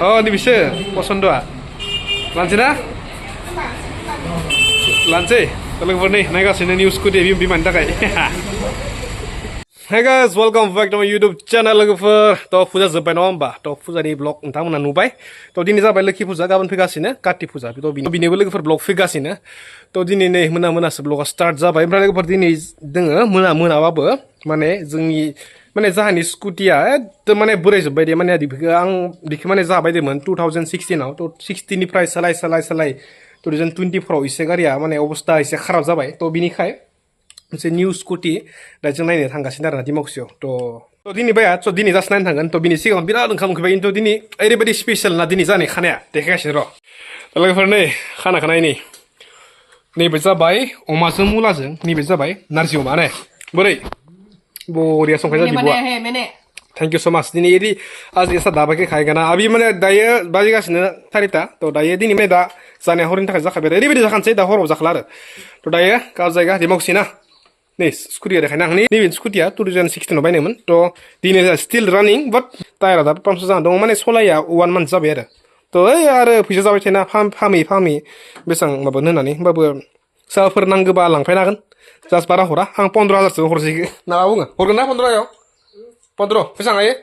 Oh, ini bisa. Poson doa. Lanjut na? Lanjut. Kalau nih, naik sini newsku dia biman tak kayak. Hey guys, welcome back to my YouTube channel. Logofer, to puja zobai nomba, to puja ni vlog entah mana nubai. To dini zabai lagi puja kapan figasine, kati puja. To bini logofer vlog figasine. To dini nih mena sebelum start zabai. Berarti logofer dini dengar mena apa? Mane zengi mane zahani scooty ya. To mane burai zobai dia mane di mane zabai dia man 2016 now. To 16 ni price salai. 2024 ise garia mane obusta ise kharab zabai. To bini khai. मोनसे new scooty दा जों नायनो थांगासिनो आरोना दिमाकुसियाव थ' दिनै बाया स' दिनै जास्ट नायनो थांगोन थ' बिनि सिगाङाव बिराद ओंखाम उखैबाय खिन्थु दिनै ओरैबायदि स्पेसियेल ना दिनै जानाय खानाया देखायगासिनो र' दा लोगोफोर नै खानाखौ नायनि नैबे जाबाय अमाजों मुलाजों नैबे जाबाय नारजि अमा ने बोरै बरिया संखाय जादि बुआ थैंक यू सो मच दिनै एदि आज ऐसा दाबा के खाएगा ना अभी माने दायो बाजिगासिनो 4टा थ' दायो दिनै माने दा जानाया हरनि थाखाय जाखाबाय ओरैबायदि जाखानोसै दा हराव जाखला आरो थ' दायो गाव जायगा दिमाकुसि ना nih scooty ada kena nih nih scooty ya 2016 बायनाय मोन थ' दिनै still running but टायारा दा पाम्पसो जाना दं माने सलाया 1 month जाबाय आरो थ' ओइ आरो फैसा जाबाय थायोना फामै बेसेबां माबानो होननानै होमबाबो सोरबाफोर नांगौबा लांफैनो हागोन जास्ट बारा हरा आं 15,000सो हरसै ना मा बुङो हरगोन ना 15,000 15 बेसेबां हायो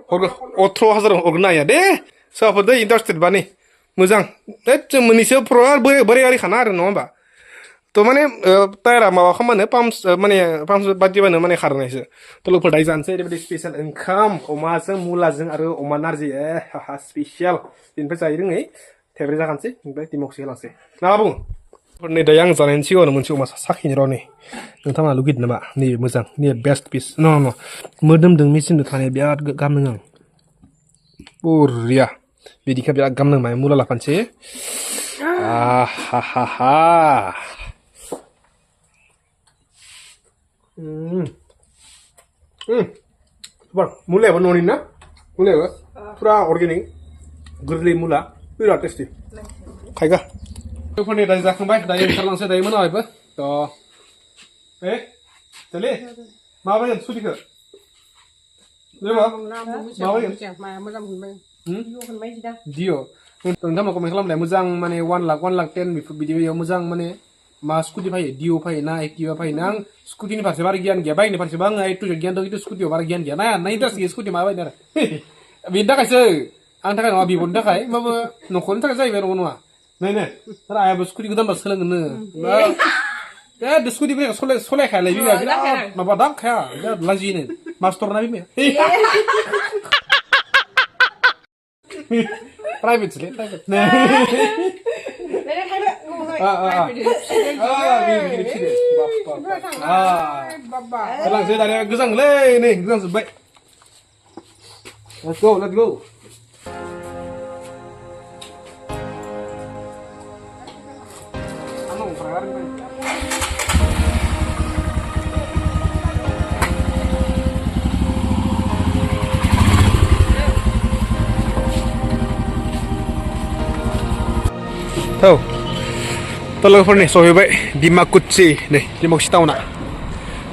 हरगोन 18,000 हरगोन ना हाया दे सोरबाफोर दै इन्टारेस्टेड बा नै मोजां जों मोननैसो बोरै गारि खाना आरो नङा होमबा थ' माने टायारा माबा खालामबानो पाम्पस बादिबानो माने खारनायसो थ' लोगोफोर दायो जानोसै ओरैबायदि स्पेसियेल ओंखाम अमाजों मुलाजों आरो अमा नारजि हाहा स्पेसियेल बेनिफ्राय जायो रोङै थेब्रे जाखानोसै ओमफ्राय दिमाकुसि होलांसै ना मा बुङो नै दायो आं जानायनि सिगाङावनो मोनसे अमा साखिनि र' नै नोंथाङा लुगैदों नामा नै मोजां नै बेस्ट पिस न' मोदोमदों मेचिनजों थानाया बिराद गाहाम नोङो बरिया बिदिखा बिराद गाहाम नों माने मुला लाफानोसै हा super mulai apa nonin na mulai apa pura organik gourmet mula birat tasty खायगा फोरनि दायो जाखांबाय दायो ओंखारलांसै दायो मोनाबायबो थ' चले माबायदि सुटिखौ जेबा माबायदि दियो नोंथांमोना कमेन्ट खालामलाय मोजां माने 1 लाख 10 बिदियाव मोजां माने मा स्कुटि फायो दिअ फायो ना एक्टिभा फायो ना आं स्कुटिनि फारसे बारा गियान गैया बाइकनि फारसेबा आङो एटुजेट गियान दं खिन्थु स्कुटियाव बारा गियान गैया ना इन्टारेस्ट गैया स्कुटि माबायदि आरो बेनि थाखायसो आंनि थाखाय नङा बिब'नि थाखाय होमबाबो न'खरनि थाखाय जाहैबाय नङा नङा नायनो आरो आइयाबो स्कुटि गोदानबा सोलोंनो बे स्कुटि ब्रेक सलायखायालाय बिमाया बिराद माबा दांखाया बिराद लाजिनो मास्टर ना बिमाया प्राइभेटसोलै प्राइभेट लांसै दानिया गोजांलै नै गोजांजोब्बाय let's go Tuh, telepon nih sohibay Dimakutsi nih Dimakusi tahu nak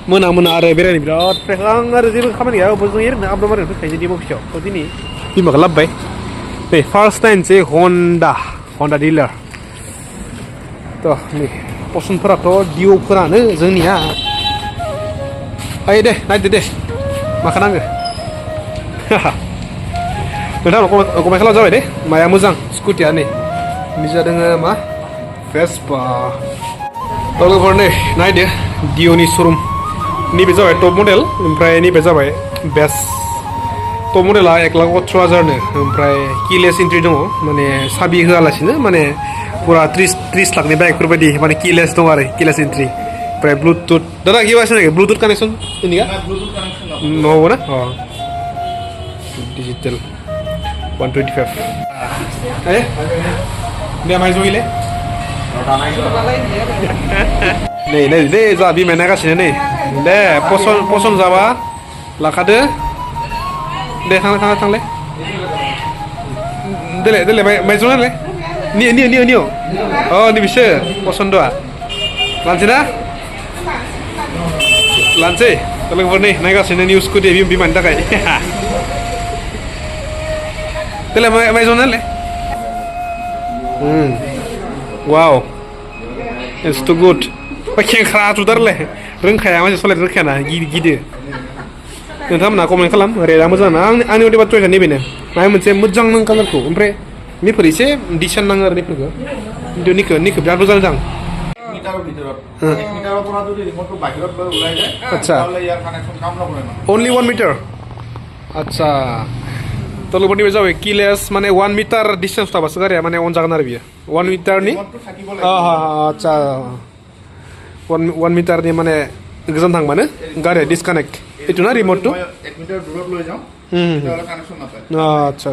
mana ada berani berat pegang ada sih kapan ya bos ngir nak abang mana tuh kayak Dimakusi oh ini Dimak labay nih first time sih Honda dealer tuh nih posun pernah tuh Dio pernah nih zengnya ayo deh nanti deh makanan gak haha benar aku masalah jawab deh maya muzang skuti aneh bisa dengan mah Vespa kalau korne naik deh Dio ni showroom ini bisa baik top model ompray ini bisa baik best top model lah 1,18,000 nih ompray keyless entry dong mana sabi halasnya mana pura 30 lakh nih baik berbeda mana keyless dong ada keyless entry ompray bluetooth dana gimana sih bluetooth connection ini kan bluetooth connection no mana oh digital 125 dia main zoile nih zabi mana kasih nih deh poson zawa lakade deh tang le dele main zoile le ni oh ni bisa poson doa lanjut na lanjut kalau nih naik kasih nih newsku dia biman tak kayak Tele mai zona le. Wow. It's too good. Pakai kerat udar le. Rengkaya masih solid rengkaya gide. नोंथांमोना comment खालाम रेटआ मोजां ना आंनि उदैबा चयसा नैबेनो माबा मोनसे मोजां नां कालारखौ ओमफ्राय बेफोर एसे डिसेन्ट नाङो आरो बेफोरखौ खिन्थु निखौ बिराद मोजां जादों आच्छा only 1 meter आच्छा तलबनिबो जाबाय किलेस माने 1 meter डिस्टेन्स थाबासो गारिया माने अन जागोन आरो बियो 1 meter नि आच्छा 1 meter नि माने गोजान थांबानो गारिया disconnect itu na remote tu 1 meter durot loi jao connection na pae acha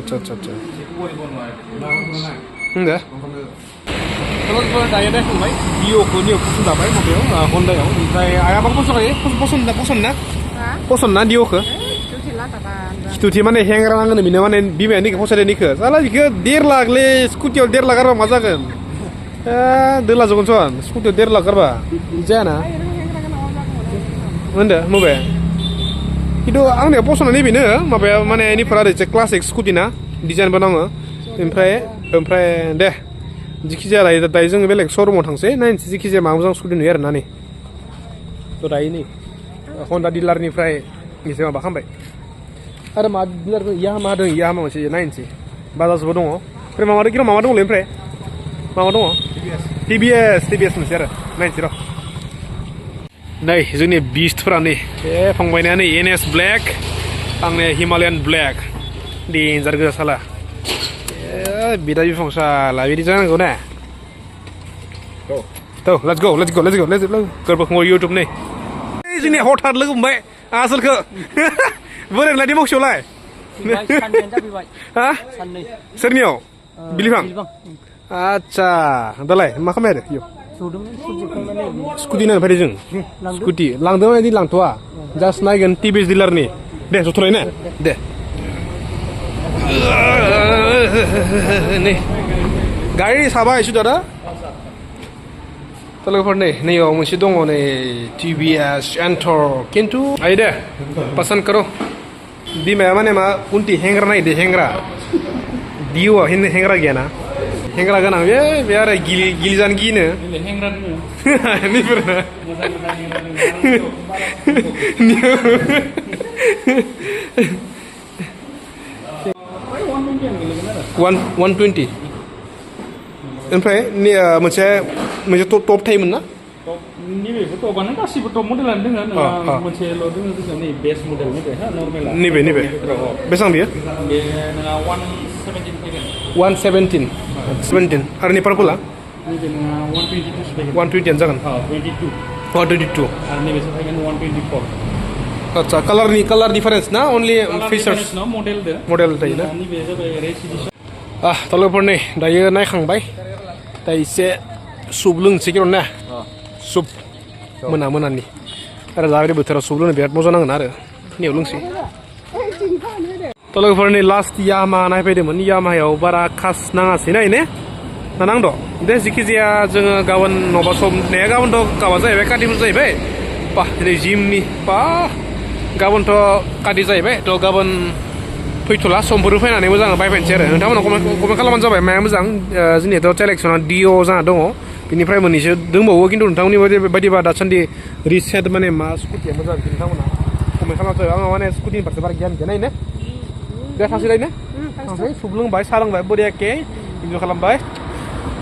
enggak kalau kita daya deh mai Dio ko ni poson da bai mobil Honda yaw ompray aya bang poson na Dio ko itu ti mane hengra nang ni mane bime ni ko posade ni ko sala dikho 1.5 lakh le scooty 1.5 lakh arba maza kan 2 lakh jogon son scooty 1.5 lakh arba jana anda mobe itu आंनिया पसन्द नैबेनो माबाया माने इनिफ्राय आरो classic scooty ना design बानाङो ओमफ्राय दे जिखि जाया दायो जोङो बेलेग श'रुमाव थांसै नायनोसै जिखि जाया माबा मोजां स्कुटि नुयो आरोना नै थ' दायो नै हन्डा डिलारनिफ्राय एसे माबा खालामबाय आरो मा डिलार याहामा दं याहामा मोनसे नायनोसै बाजाजबो दङ ओमफ्राय माबा दङलै ओमफ्राय माबा दङ टिभिएस मोनसे आरो नायनोसै र' नै जोंनि बिस्टफोरा नै फंबायना नै NS ब्लेक आंनि हिमालयान ब्लेक डेन्जार गोजा साला बिदा बिफां साला बिदि जानांगौ ना थ' let's go गोरबोखौ इउटुब नै जोंनि हठात लोगो मोनबाय आसोलखौ बोरै लादि मक्सियावलाय हा सोरनियाव बिलिफां आच्छा दालाय मा खालामबाय आरो इयाव स्कुटि नायनो फैदों जों स्कुटि लांदों बायदि लांथ'वा जास्ट नायगोन टिभिएस डिलारनि दे जथ'लाय ना दे नै गारि साबा एसे दादा लोगोफोर नैयाव मोनसे दङ नै टिभिएस एन्टर खिन्थु आइ दे पसन्द करो बिमाया माने मा उनथि हेंग्रा नायदो हेंग्रा दिउआव हेंग्रा गैयाना हेंग्रा गोनां बे आरो गिलि जानो गिनो नैफोरना 120 ओमफ्राय मोनसे टप थायोमोन ना नैबे टपानो गासिबो टप मडेलानो दोङो मोनसेल' दोङो जोंहा नै बेस मडेल नर्मेला नैबे बेसेबां बियो बे नोंहा 117 फैगोन 117 आरो नै पार्पला नैबे नोंहा 122 फैगोन 120 जागोन 22 आरो नैबेसो फैगोन 124 आच्छा कालार डिफारेन्स ना अनलि फिचार्स मडेल थायो ना नैबे जाबाय रेस एडिसन लोगोफोर नै दायो नायखांबाय दा एसे सुप लोंसै किरन ना सुप मोनानि आरो जाबायदि बोथोराव सुप लोंनो बिराद मोजां नांगोन आरो नियाव लोंसै थ' लोगोफोर नै लास्ट यामा नायफैदोंमोन यामायाव बारा खास नाङासै नाय ने ना नांद' दे जिखि जाया जोङो गाबोन नबा सम ने गाबोनथ' गाबा जाहैबाय कातिफोर जाहैबाय बा दिनै जिमनि बा गाबोनथ' काति जाहैबाय थ' गाबोन फैथ'ला समफोर फैनानै मोजाङै बायफैनोसै आरो नोंथांमोना कमेन्ट खालामबानो जाबाय माया मोजां जोंनियाथ' सेलेक्सना डिअ जाना दङ बिनिफ्राय मोननैसो दंबावो खिन्थु नोंथांमोननि बायदिबा दासान्दि रिसेट माने मा स्कुटिया मोजां नोंथांमोना कमेन्ट खालामबानो जाबाय आंहा माने स्कुटिनि फारसे बारा गियान गैया नायनो दे थांसैलायनो थांसै सुब लोंबाय साहा लोंबाय बरियाके इन्जय खालामबाय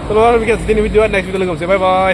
थ' दिनै भिडिअ नेक्स्ट भिडिअ लोगो मोनसै बाय